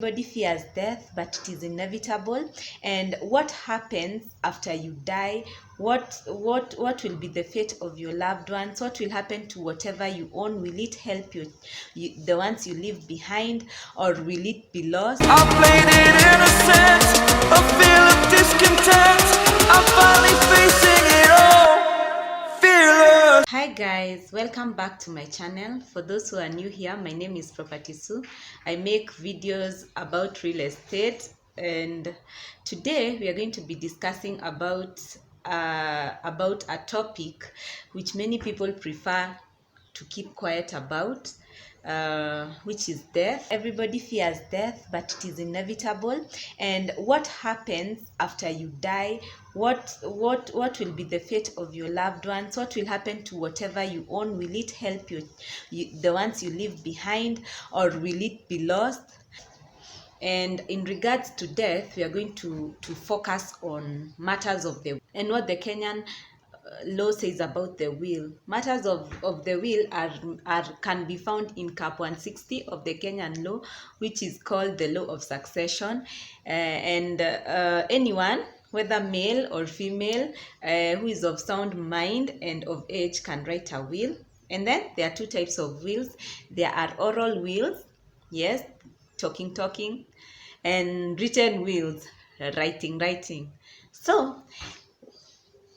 Everybody fears death, but it is inevitable. And what happens after you die? What will be the fate of your loved ones? What will happen to whatever you own? Will it help you the ones you leave behind, or will it be lost? I played it innocent, a feel of discontent. I'm finally facing it all, fearless. Hi guys, welcome back to my channel. For those who are new here, my name is Property Sue. I make videos about real estate, and today we are going to be discussing about a topic which many people prefer to keep quiet about, which is death. Everybody fears death, but it is inevitable. And what happens after you die? What will be the fate of your loved ones? What will happen to whatever you own? Will it help you the ones you leave behind, or will it be lost? And in regards to death, we are going to focus on matters of the and what the Kenyan law says about the will. Matters of the will can be found in cap 160 of the Kenyan law, which is called the law of succession. And anyone, whether male or female, who is of sound mind and of age, can write a will. And then there are two types of wills. There are oral wills, yes, talking, and written wills, writing. So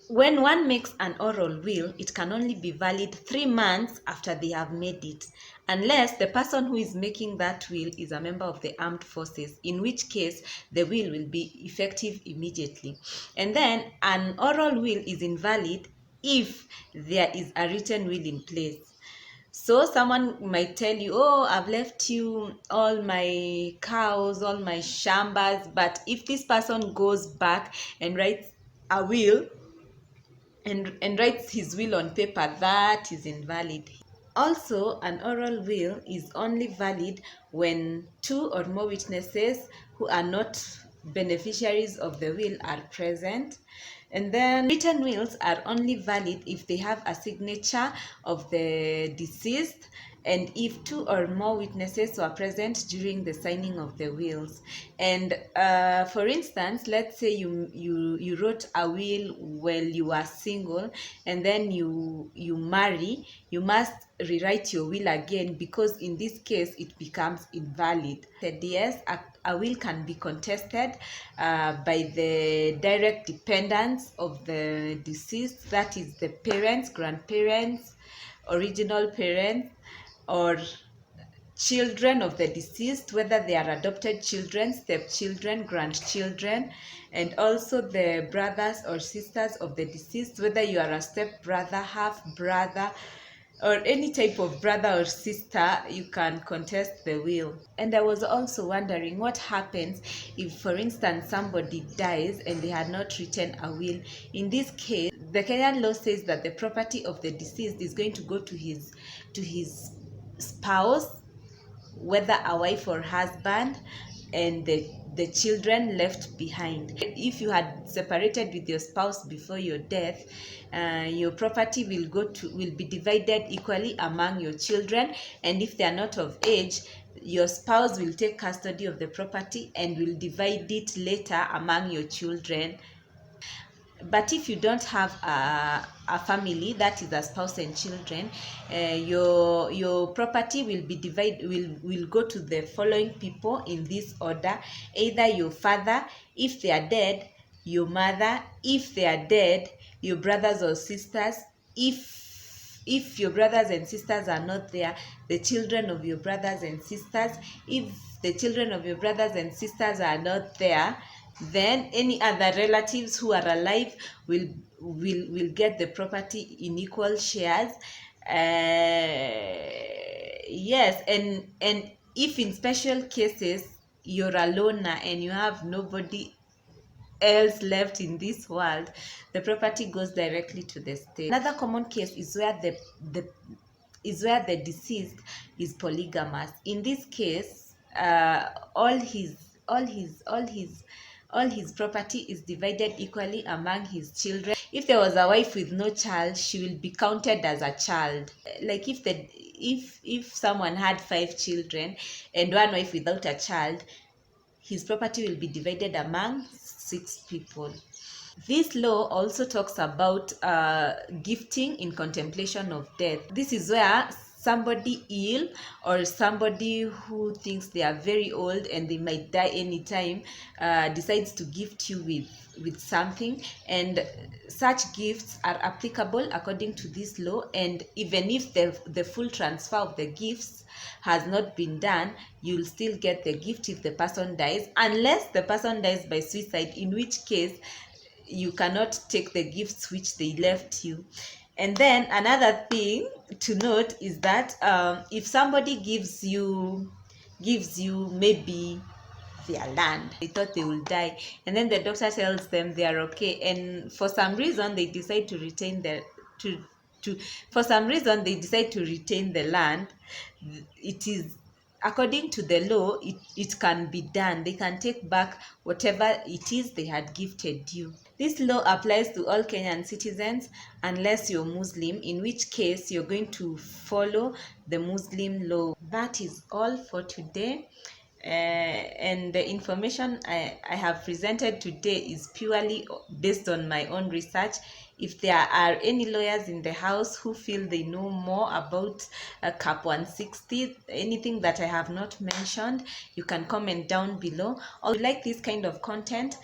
when one makes an oral will, it can only be valid 3 months after they have made it, unless the person who is making that will is a member of the armed forces, in which case the will be effective immediately. And then an oral will is invalid if there is a written will in place. So someone might tell you, oh, I've left you all my cows, all my shambas, but if this person goes back and writes a will, and writes his will on paper, that is invalid. Also, an oral will is only valid when 2 or more witnesses who are not beneficiaries of the will are present. And then written wills are only valid if they have a signature of the deceased, and if 2 or more witnesses were present during the signing of the wills. And for instance, let's say you wrote a will while you were single, and then you marry, you must rewrite your will again, because in this case it becomes invalid. Yes, a will can be contested by the direct dependents of the deceased, that is the parents, grandparents, original parents, or children of the deceased, whether they are adopted children, stepchildren, grandchildren, and also the brothers or sisters of the deceased, whether you are a step-brother, half-brother, or any type of brother or sister, you can contest the will. And I was also wondering what happens if, for instance, somebody dies and they had not written a will. In this case, the Kenyan law says that the property of the deceased is going to go to his spouse, whether a wife or husband, and the children left behind. If you had separated with your spouse before your death, your property will be divided equally among your children, and if they are not of age, your spouse will take custody of the property and will divide it later among your children. But if you don't have a family, that is a spouse and children, your property will be divided, will go to the following people in this order: either your father, if they are dead; your mother, if they are dead; your brothers or sisters, if your brothers and sisters are not there, the children of your brothers and sisters; if the children of your brothers and sisters are not there, then any other relatives who are alive will get the property in equal shares. Yes, and if in special cases you're a loner and you have nobody else left in this world, the property goes directly to the state. Another common case is where the deceased is polygamous. In this case, all his property is divided equally among his children. If there was a wife with no child, she will be counted as a child. Like if someone had 5 children and one wife without a child, his property will be divided among 6 people. This law also talks about gifting in contemplation of death. This is where somebody ill or somebody who thinks they are very old and they might die anytime decides to gift you with something, and such gifts are applicable according to this law. And even if the full transfer of the gifts has not been done, you'll still get the gift if the person dies, unless the person dies by suicide, in which case you cannot take the gifts which they left you. And then another thing to note is that if somebody gives you maybe their land, they thought they will die, and then the doctor tells them they are okay, and for some reason they decide to retain their to for some reason they decide to retain the land, it is, according to the law, it can be done. They can take back whatever it is they had gifted you. This law applies to all Kenyan citizens unless you're Muslim, in which case you're going to follow the Muslim law. That is all for today. And the information I have presented today is purely based on my own research. If there are any lawyers in the house who feel they know more about Cap 160, anything that I have not mentioned, you can comment down below. Or if you like this kind of content,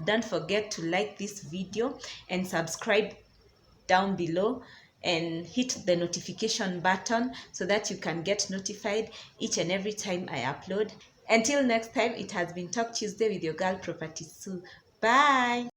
don't forget to like this video and subscribe down below and hit the notification button so that you can get notified each and every time I upload. Until next time, it has been Talk Tuesday with your girl Property Sue. Bye.